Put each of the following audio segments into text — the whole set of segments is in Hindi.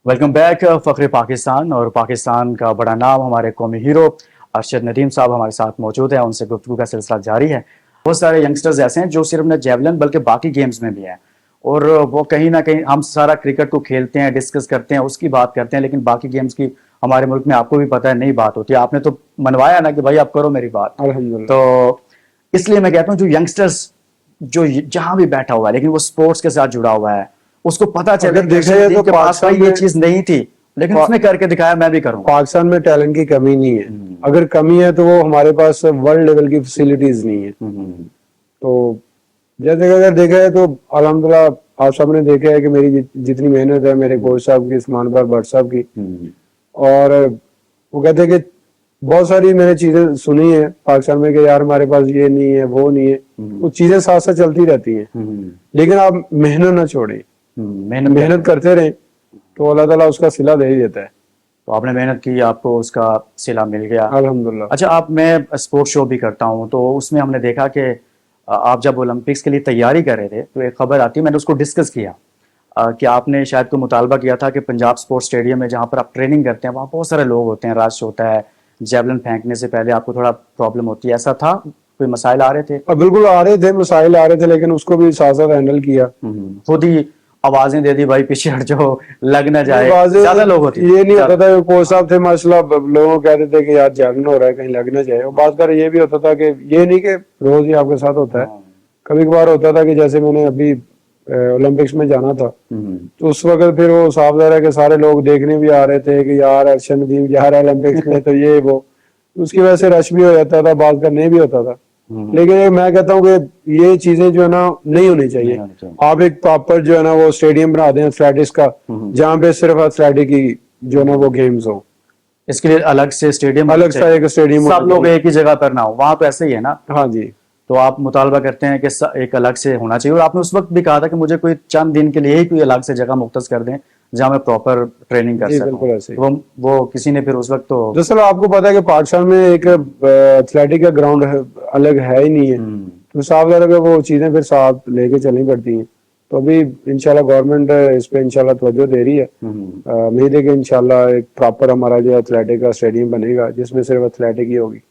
Welcome back Fakhre Pakistan. और पाकिस्तान का बड़ा नाम हमारे कौमी हीरो अरशद नदीम साहब हमारे साथ मौजूद है। उनसे गुफ्तगू का सिलसिला जारी है। बहुत सारे यंगस्टर्स ऐसे हैं जो सिर्फ न जेवलिन बल्कि बाकी गेम्स में भी हैं, और वो कहीं ना कहीं हम सारा क्रिकेट को खेलते हैं, डिस्कस करते हैं, उसकी बात करते हैं, लेकिन बाकी गेम्स की हमारे मुल्क में आपको भी पता है नहीं बात होती है। आपने तो मनवाया ना कि भाई आप करो मेरी बात। अल्हम्दुलिल्लाह। तो इसलिए मैं कहता हूँ जो यंगस्टर्स जो जहां भी बैठा हुआ है लेकिन वो स्पोर्ट्स के साथ जुड़ा हुआ है, उसको पता चले अगर कि देखा अर्शद जाए नदीम तो के पास भाई ये चीज नहीं थी, लेकिन उसने करके दिखाया, मैं भी करूंगा। पाकिस्तान में टैलेंट की कमी नहीं है। अगर कमी है तो वो हमारे पास वर्ल्ड लेवल की फैसिलिटीज नहीं है। तो जैसे कि अगर देखा है तो अल्हम्दुलिल्लाह आप सबने देखा है कि मेरी जितनी मेहनत है, मेरे कोच साहब की, उस्मान भट्ट साहब की, और वो कहते हैं कि बहुत सारी मैंने चीजें सुनी है पाकिस्तान में कि यार हमारे पास ये नहीं है, वो नहीं है। वो चीजें साथ साथ चलती रहती हैं, लेकिन आप मेहनत ना छोड़ें, मेहनत करते रहें तो अल्लाह ताला उसका सिला दे ही देता है। तो आपने मेहनत की, आपको उसका सिला मिल गया, अल्हम्दुलिल्लाह। अच्छा। आप मैं स्पोर्ट्स शो भी करता हूँ, तो उसमें हमने देखा कि आप जब ओलंपिक्स के लिए तैयारी कर रहे थे तो एक खबर आती है, मैंने उसको डिस्कस किया कि आपने शायद कोई मुतालबा किया था कि पंजाब स्पोर्ट्स स्टेडियम में जहाँ पर आप ट्रेनिंग करते हैं वहाँ बहुत सारे लोग होते हैं, रश होता है, जेवलिन फेंकने से पहले आपको थोड़ा प्रॉब्लम होती है, ऐसा था? कोई मसाइल आ रहे थे? बिल्कुल आ रहे थे, मसाइल आ रहे थे, लेकिन उसको भी साथ साथ हैंडल किया। खुद ही आवाजें दे दी भाई पीछे हट जाओ, लग ना जाए, आवाजें ज्यादा लोग होते ये नहीं होता था। कोच साहब थे माशाल्लाह, लोगों को कहते थे कि यार जैवलिन हो रहा है, कहीं लग ना जाए। और बात कर ये भी होता था कि ये नहीं कि रोज ही आपके साथ होता है, कभी कभार होता था कि जैसे मैंने अभी ओलंपिक्स में जाना था, तो उस वक्त फिर वो साफ ज़ाहिर है कि सारे लोग देखने भी आ रहे थे कि यार अर्शद नदीम जा रहा है ओलंपिक्स में, तो ये वो उसकी वजह से रश भी हो जाता था, बात करने भी होता था। लेकिन मैं कहता हूँ कि ये चीजें जो है ना नहीं होनी चाहिए। आप एक प्रॉपर जो है ना वो स्टेडियम बना दें एथलेटिक्स का, जहाँ पे सिर्फ एथलेटिक की जो है ना वो गेम्स हो। इसके लिए अलग से स्टेडियम, अलग सा एक स्टेडियम, सब लोग एक ही जगह पर ना हो, वहां तो ऐसे ही है ना। हाँ जी। तो आप मुतालबा करते हैं कि एक अलग से होना चाहिए, और आपने उस वक्त भी कहा था कि मुझे कोई चंद दिन के लिए ही कोई अलग से जगह मुख्तस कर दें जहां मैं प्रॉपर ट्रेनिंग कर सकूं। बिल्कुल ऐसे। वो किसी ने फिर उस वक्त तो दरअसल आपको पता है कि पाकिस्तान में एक एथलेटिक का ग्राउंड अलग है ही नहीं है, तो साफ ज़ाहिर है वो चीजें फिर साथ लेके चलनी पड़ती हैं। तो अभी इंशाल्लाह गवर्नमेंट इस पे इंशाल्लाह तवज्जो दे रही है। उम्मीद है कि इंशाल्लाह एक प्रॉपर हमारा जो एथलेटिक का स्टेडियम बनेगा जिसमें सिर्फ एथलेटिक ही होगी।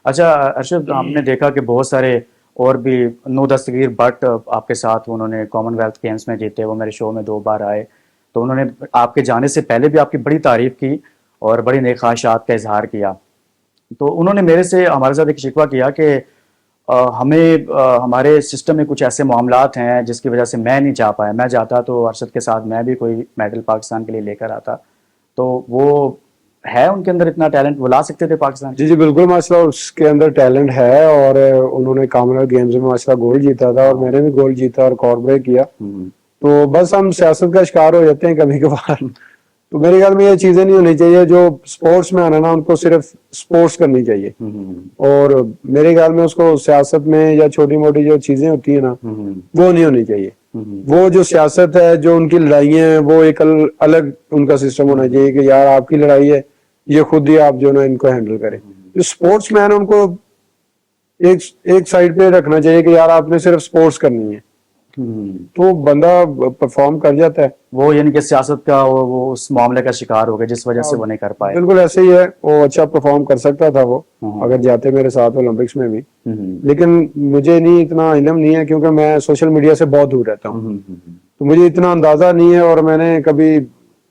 अच्छा अरशद, आपने देखा कि बहुत सारे और भी नो दस्तगीर भट्ट आपके साथ, उन्होंने कॉमनवेल्थ गेम्स में जीते, वो मेरे शो में 2 बार आए, तो उन्होंने आपके जाने से पहले भी आपकी बड़ी तारीफ की और बड़ी नेक ख्वाहिशात का इजहार किया। तो उन्होंने मेरे से हमारे साथ एक शिकवा किया कि हमें हमारे सिस्टम में कुछ ऐसे मामलात हैं जिसकी वजह से मैं नहीं जा पाया, मैं जाता तो अरशद के साथ मैं भी कोई मेडल पाकिस्तान के लिए लेकर आता। तो वो है उनके अंदर इतना टैलेंट, वो ला सकते थे पाकिस्तान? जी जी बिल्कुल माशाल्लाह उसके अंदर टैलेंट है, और उन्होंने कॉमनवेल्थ गेम्स में माशाल्लाह गोल्ड जीता था, और मैंने भी गोल्ड जीता और रिकॉर्ड ब्रेक किया। तो बस हम सियासत का शिकार हो जाते हैं कभी कभार। तो मेरे ख्याल में ये चीजें नहीं होनी चाहिए। जो स्पोर्ट्स में आना ना, उनको सिर्फ स्पोर्ट्स करनी चाहिए, और मेरे ख्याल में उसको सियासत में या छोटी मोटी जो चीजें होती है ना वो नहीं होनी चाहिए। वो जो सियासत है, जो उनकी लड़ाइयाँ हैं, वो एक अलग उनका सिस्टम होना चाहिए कि यार आपकी लड़ाई है, ये खुद ही आप जो ना इनको हैंडल करें। जो स्पोर्ट्स मैन है उनको एक साइड पे रखना चाहिए कि यार आपने सिर्फ स्पोर्ट्स करनी है, तो बंदा परफॉर्म कर जाता है। वो यानी कि सियासत का वो उस मामले का शिकार हो गए जिस वजह से वो नहीं कर पाए। बिल्कुल ऐसे ही है, वो अच्छा परफॉर्म कर सकता था वो अगर जाते मेरे साथ ओलंपिक्स में भी, लेकिन मुझे नहीं इतना इल्म नहीं है क्योंकि मैं सोशल मीडिया से बहुत दूर रहता हूँ, तो मुझे इतना अंदाजा नहीं है, और मैंने कभी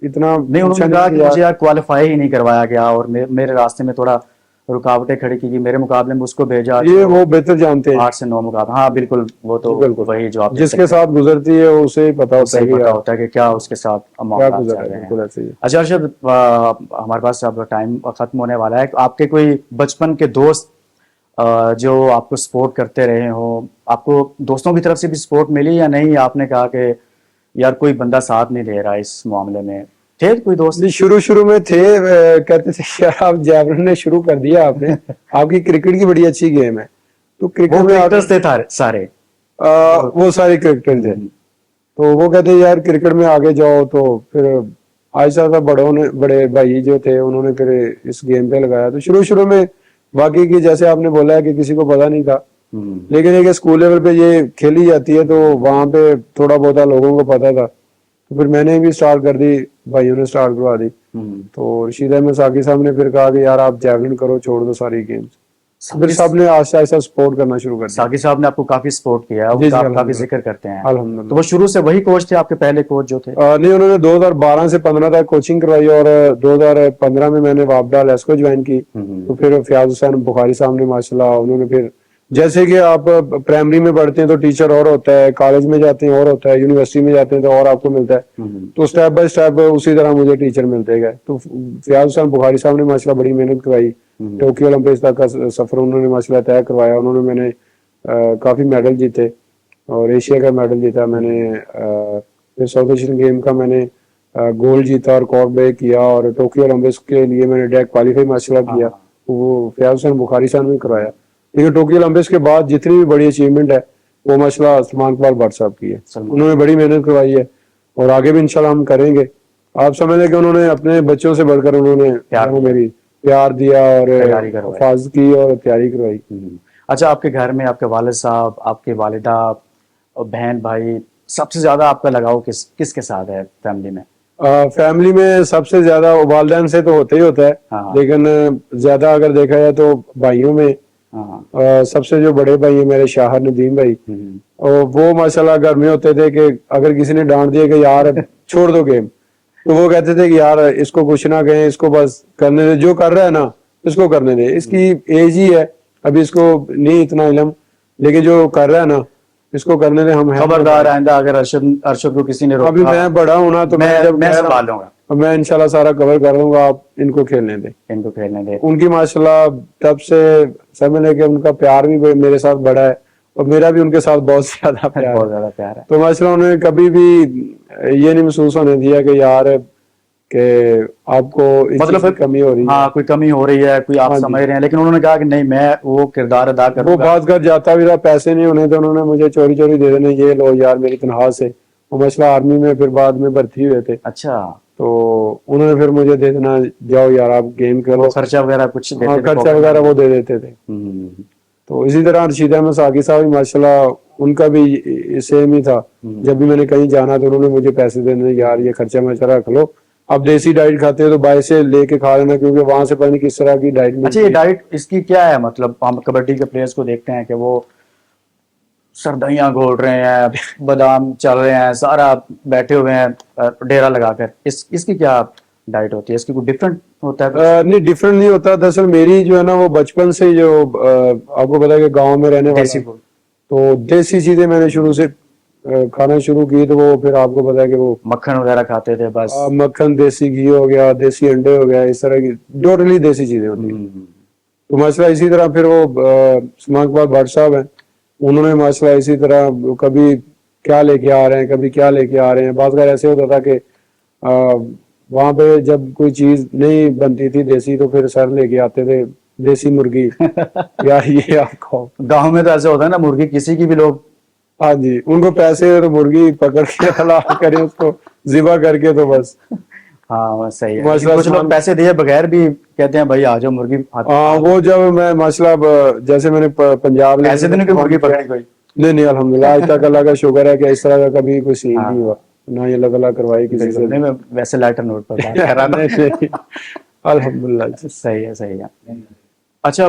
इतना नहीं, उन्होंने कहा कि मुझे यार क्वालिफाई ही नहीं करवाया गया और मेरे रास्ते में थोड़ा रुकावटें खड़ी की, मेरे मुकाबले में उसको भेजा। ये वो बेहतर जानते हैं, 8 से 9 मुकाबला। हाँ बिल्कुल, वो तो बिल्कुल वही जो आप जिसके साथ गुजरती है उसे पता होता है कि क्या उसके साथ मामला चल रहे हैं। अच्छा अर्शद, हमारे पास अब टाइम खत्म होने वाला है। आपके कोई बचपन के दोस्त जो आपको सपोर्ट करते रहे हो, आपको दोस्तों की तरफ से भी सपोर्ट मिली या नहीं? आपने कहा कि यार कोई बंदा साथ नहीं दे रहा इस मामले में, थे कोई दोस्त? शुरू में थे, कहते थे यार आप जैवलिन ने शुरू कर दिया आपने, आपकी क्रिकेट की बड़ी अच्छी गेम है। तो क्रिकेट में थे सारे, वो सारे क्रिकेटर थे, तो वो कहते यार क्रिकेट में आगे जाओ। तो फिर आहिस्ता था बड़े भाई जो थे उन्होंने फिर इस गेम पे लगाया। तो शुरू में बाकी की जैसे आपने बोला है कि किसी को पता नहीं था, लेकिन एक स्कूल लेवल पे ये खेली जाती है तो वहां पे थोड़ा बहुत लोगों को पता था। तो फिर मैंने भी स्टार्ट कर दी, भाइयों ने स्टार्ट करवा दी। तो रशीद अहमद साकी साहब ने फिर कहा कि यार आप जैवलिन करो, छोड़ दो सारी गेम्स। फिर सब ने आहिस्ता आहिस्ता सपोर्ट करना शुरू कर दिया। साकी साहब ने आपको काफी सपोर्ट किया, जी, वो जी, काफी अल्हम्दुलिल्लाह। जिक्र करते हैं। अल्हम्दुलिल्लाह। तो वो शुरू से वही कोच थे, आपके पहले कोच जो थे? नहीं, उन्होंने 2012 से 15 तक कोचिंग करवाई और 2015 में मैंने वापडा लेस्को ज्वाइन की। तो फिर फयाज हुसैन बुखारी साहब ने माशाल्लाह, उन्होंने फिर जैसे कि आप प्राइमरी में पढ़ते हैं तो टीचर और होता है, कॉलेज में जाते हैं और होता है, यूनिवर्सिटी में जाते हैं तो और आपको मिलता है। तो स्टेप बाय स्टेप उसी तरह मुझे टीचर मिलते गए। तो फयाज हुसैन बुखारी साहब ने माशाल्लाह बड़ी मेहनत करवाई, टोक्यो ओलंपिक्स तक का सफर उन्होंने माशाल्लाह तय करवाया। उन्होंने मैंने काफी मेडल जीते और एशिया का मेडल जीता मैंने, फिर साउथ एशियन गेम का मैंने गोल्ड जीता और कॉर्क ब्रेक किया, और टोक्यो ओलंपिक्स के लिए मैंने डायरेक्ट क्वालिफाई माशाल्लाह किया। तो वो फयाज हुसैन बुखारी साहब ने करवाया। लेकिन टोक्यो ओलंपिक्स के बाद जितनी भी बड़ी अचीवमेंट है वो माशाल्लाह सलमान इकबाल भट्ट साहब की है। उन्होंने बड़ी मेहनत करवाई है और आगे भी इंशाल्लाह हम करेंगे। आप समझ लें कि उन्होंने अपने बच्चों से बढ़कर उन्होंने मेरी प्यार दिया और हिफाजत की और तैयारी करवाई। अच्छा, आपके घर में आपके वालिद साहब, आपके वालिदा और बहन भाई, सबसे ज्यादा आपका लगाव किसके साथ है फैमिली में? फैमिली में सबसे ज्यादा वालिदैन से तो होता ही होता है। हाँ। लेकिन ज्यादा अगर देखा जाए तो भाइयों में सबसे जो बड़े भाई है मेरे शाहर नदीम भाई, और वो माशाल्लाह घर में होते थे कि अगर किसी ने डांट दिया कि यार छोड़ दो गेम, तो वो कहते थे कि यार इसको कुछ ना कहें, इसको बस करने दे, जो कर रहा है ना इसको करने दे, इसकी एज ही है अभी, इसको नहीं इतना इल्म, लेकिन जो कर रहा है ना इसको करने दे। हम खबरदार आइंदा अगर अरशद को किसी ने रोका, अभी मैं बड़ा हूं ना तो मैं संभालूंगा, मैं इंशाल्लाह सारा कवर कर दूंगा, आप इनको खेलने दें, इनको खेलने दे। उनकी माशाल्लाह तब से समझ लेके उनका प्यार भी मेरे साथ बढ़ा है और मेरा भी उनके साथ बहुत ज्यादा प्यार है। तो माशाल्लाह उन्होंने कभी भी ये नहीं महसूस होने दिया कि यार कि आपको मतलब कमी हो रही है। हाँ, कोई कमी हो रही है, कोई आप समझ रहे हैं, लेकिन उन्होंने कहा कि नहीं, मैं वो किरदार अदा करूंगा। वो बात कर जाता भी रहा, पैसे नहीं होने तो उन्होंने मुझे चोरी चोरी दे देने, ये लो यार मेरी तनख्वाह से। वो माशाल्लाह आर्मी में फिर बाद में भर्ती हुए थे। अच्छा। तो उन्होंने फिर मुझे दे देना, जाओ यार आप गेम करो, खर्चा वगैरह कुछ देते थे, खर्चा वगैरह वो दे देते थे। तो इसी तरह रशीद अहमद साकी साहब माशाल्लाह उनका भी सेम ही था। जब भी मैंने कहीं जाना तो उन्होंने मुझे पैसे देने, यार ये खर्चा मैं रख लो, अब देसी डाइट खाते हो तो बाहर से लेके खा लेना, क्योंकि वहां से पता नहीं किस तरह की डाइट मिलती है। अच्छा, ये डाइट इसकी क्या है? मतलब हम कबड्डी के प्लेयर्स को देखते हैं कि वो सरदइयां घोल रहे हैं, बादाम चल रहे हैं, सारा बैठे हुए हैं डेरा लगाकर, इसकी क्या डाइट होती है? इसकी कोई डिफरेंट होता है? नहीं, डिफरेंट नहीं होता। दरअसल मेरी जो है ना वो बचपन से जो आपको पता है कि गांव में रहने वाला, तो देसी चीजें मैंने शुरू से खाना शुरू की। तो वो फिर आपको पता है कि वो मक्खन वगैरह खाते थे बस, मक्खन, देसी घी हो गया, देसी अंडे हो गया, इस तरह की टोटली देसी चीजें होती हैं। तो माशाल्लाह इसी तरह फिर वो सलमान इकबाल भट्ट साहब हैं, उन्होंने माशाल्लाह इसी तरह कभी क्या लेके आ रहे हैं, कभी क्या लेके आ रहे हैं। बात कर ऐसे होता था कि वहां पे जब कोई चीज नहीं बनती थी देसी तो फिर सर लेके आते थे देसी मुर्गी यार ये आप खाओ। गाँव में तो ऐसे होता है ना, मुर्गी किसी की भी लोग, हाँ जी, उनको पैसे तो मुर्गी पकड़ के हलाल करें, उसको जिबा करके तो बस। हाँ सही है। कुछ लोग पैसे दिए बगैर भी कहते हैं भाई आ जाओ मुर्गी। हाँ, वो जब मैं माशाल्लाह जैसे मैंने पंजाब में ऐसे दिन की मुर्गी पकड़ी कोई नहीं अल्हम्दुलिल्लाह आज तक अल्लाह का शुक्र है कि इस तरह का कभी कोई सीन नहीं हुआ, ना ये अल्लाह करवाई किसी से। नहीं, मैं वैसे लाइटर नोट पर बात कर रहा था। अल्हम्दुलिल्लाह सही है। अच्छा,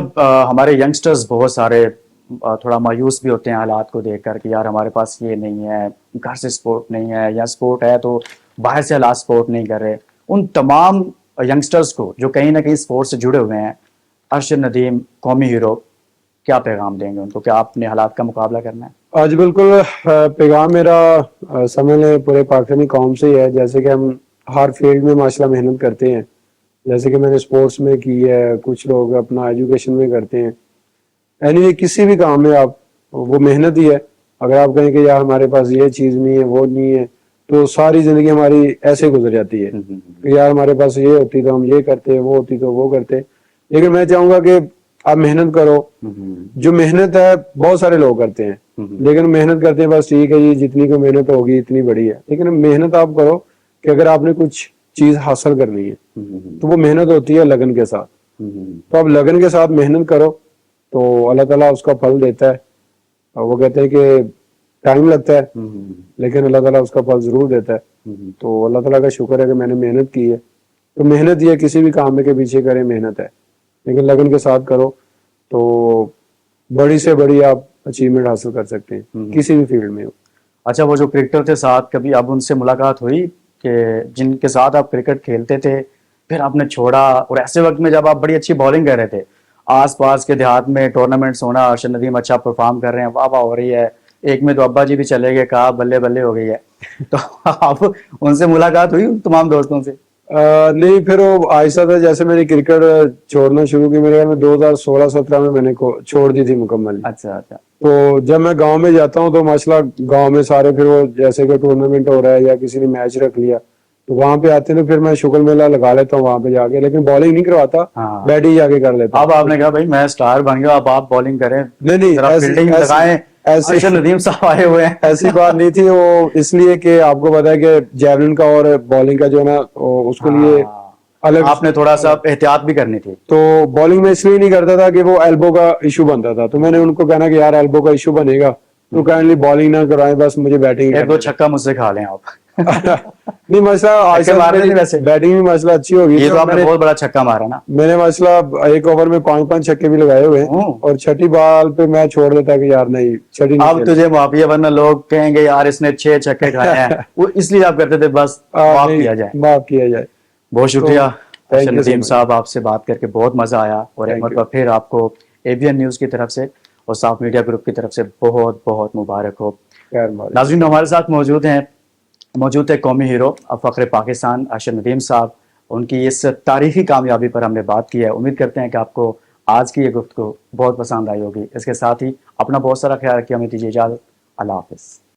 हमारे यंगस्टर्स बहुत सारे थोड़ा मायूस भी होते हैं हालात को देखकर कि यार हमारे पास ये नहीं है, घर से सपोर्ट नहीं है, या सपोर्ट है तो बाहर से हालात सपोर्ट नहीं कर रहे। उन तमाम यंगस्टर्स को जो कहीं ना कहीं स्पोर्ट्स से जुड़े हुए हैं, अरशद नदीम कौमी हीरो, क्या पैगाम देंगे उनको? क्या आपने हालात का मुकाबला करना है? आज बिल्कुल पैगाम मेरा समझ लें पूरे पाकिस्तानी कौम से ही है। जैसे कि हम हर फील्ड में माशाल्लाह मेहनत करते हैं, जैसे कि मैंने स्पोर्ट्स में की है, कुछ लोग अपना एजुकेशन में करते हैं, यानी किसी भी काम में आप वो मेहनत ही है। अगर आप कहें कि यार हमारे पास ये चीज नहीं है, वो नहीं है, तो सारी जिंदगी हमारी ऐसे गुजर जाती है कि यार हमारे पास ये होती तो हम ये करते, वो होती तो वो करते। लेकिन मैं चाहूंगा कि आप मेहनत करो। जो मेहनत है बहुत सारे लोग करते हैं, लेकिन मेहनत करते हैं बस ठीक है जी, जितनी को मेहनत होगी इतनी बड़ी है। लेकिन मेहनत आप करो कि अगर आपने कुछ चीज हासिल करनी है तो वो मेहनत होती है लगन के साथ। तो आप लगन के साथ मेहनत करो तो अल्लाह ताला उसका फल देता है। और वो कहते हैं कि टाइम लगता है, हम्म, लेकिन अल्लाह ताला उसका फल जरूर देता है। हम्म। तो अल्लाह ताला का शुक्र है कि मैंने मेहनत की है। तो मेहनत ये किसी भी काम में के पीछे करें, मेहनत है, लेकिन लगन के साथ करो तो बड़ी से बड़ी आप अचीवमेंट हासिल कर सकते हैं किसी भी फील्ड में हो। अच्छा, वो जो क्रिकेटर थे साथ, कभी अब उनसे मुलाकात हुई कि जिनके साथ आप क्रिकेट खेलते थे फिर आपने छोड़ा, और ऐसे वक्त में जब आप बड़ी अच्छी बॉलिंग कर रहे थे, आसपास के देहात में टूर्नामेंट्स होना, अरशद नदीम अच्छा परफॉर्म कर रहे हैं, वाह वाह हो रही है, एक में तो अब्बा जी भी चले गए, कहा बल्ले बल्ले हो गई है। तो आप उनसे मुलाकात हुई उन तमाम दोस्तों से? नहीं, फिर वो आहिस्ता था, जैसे मैंने क्रिकेट छोड़ना शुरू की, मेरे ख्याल में 2016-17 में मैंने छोड़ दी थी मुकम्मल। अच्छा अच्छा। तो जब मैं गांव में जाता हूँ तो माशाल्लाह गांव में सारे, फिर वो जैसे कि टूर्नामेंट हो रहा है या किसी ने मैच रख लिया तो वहां पे आते हैं, तो फिर मैं शुक्र मेला लगा लेता हूँ वहां पे जाके, लेकिन बॉलिंग नहीं करवाता, हाँ। बैटिंग जाके कर लेता अब हूँ। आपने कहा भाई मैं स्टार बन गया, अब आप बॉलिंग करें, नहीं नहीं, जरा ऐसी फील्डिंग ऐसी लगाएं, ऐसी अरशद नदीम साहब आए हुए हैं। ऐसी बात नहीं थी। वो इसलिए कि आपको पता है कि जेवलिन का और बॉलिंग का जो है ना, उसके लिए हाँ, अलग आपने थोड़ा सा एहतियात भी करनी थी। तो बॉलिंग में इसलिए नहीं करता था कि वो एल्बो का इशू बनता था, तो मैंने उनको कहना कि यार एल्बो का इशू बनेगा तो काइंडली बॉलिंग ना कराएं, बस मुझे बैटिंग एक दो छक्का मुझसे खा लें आप। नहीं, मसला छक्के मारते थे वैसे? बैटिंग में मसला अच्छी होगी ये थी, तो और आपने बहुत बड़ा छक्का मारा ना। मैंने मसला एक ओवर में 5-5 छक्के भी लगाए हुए हैं, हम्म। और छठी बॉल पे मैं छोड़ देता कि यार नहीं, छठी नहीं अब खेलनी। तुझे माफी है, वरना लोग कहेंगे यार इसने 6 छक्के खाए हैं, वो इसलिए आप करते थे बस माफ नहीं, किया जाए। माफ किया जाए। बहुत शुक्रिया thank Arshad you so Nadeem much. साहब, आपसे बात करके बहुत मजा आया, और एक Thank मरतबा you. फिर आपको एबीएन न्यूज की तरफ से और साफ मीडिया ग्रुप की तरफ से बहुत बहुत मुबारक हो। खैर मालिक। नाज़रीन, हमारे साथ मौजूद थे कौमी हीरो फ़ख्र पाकिस्तान अरशद नदीम साहब। उनकी इस तारीखी कामयाबी पर हमने बात की है। उम्मीद करते हैं कि आपको आज की ये गुफ्तगू बहुत पसंद आई होगी। इसके साथ ही अपना बहुत सारा ख्याल रखिए। हमें दीजिए इजाज़त। अल्लाह हाफ़िज़।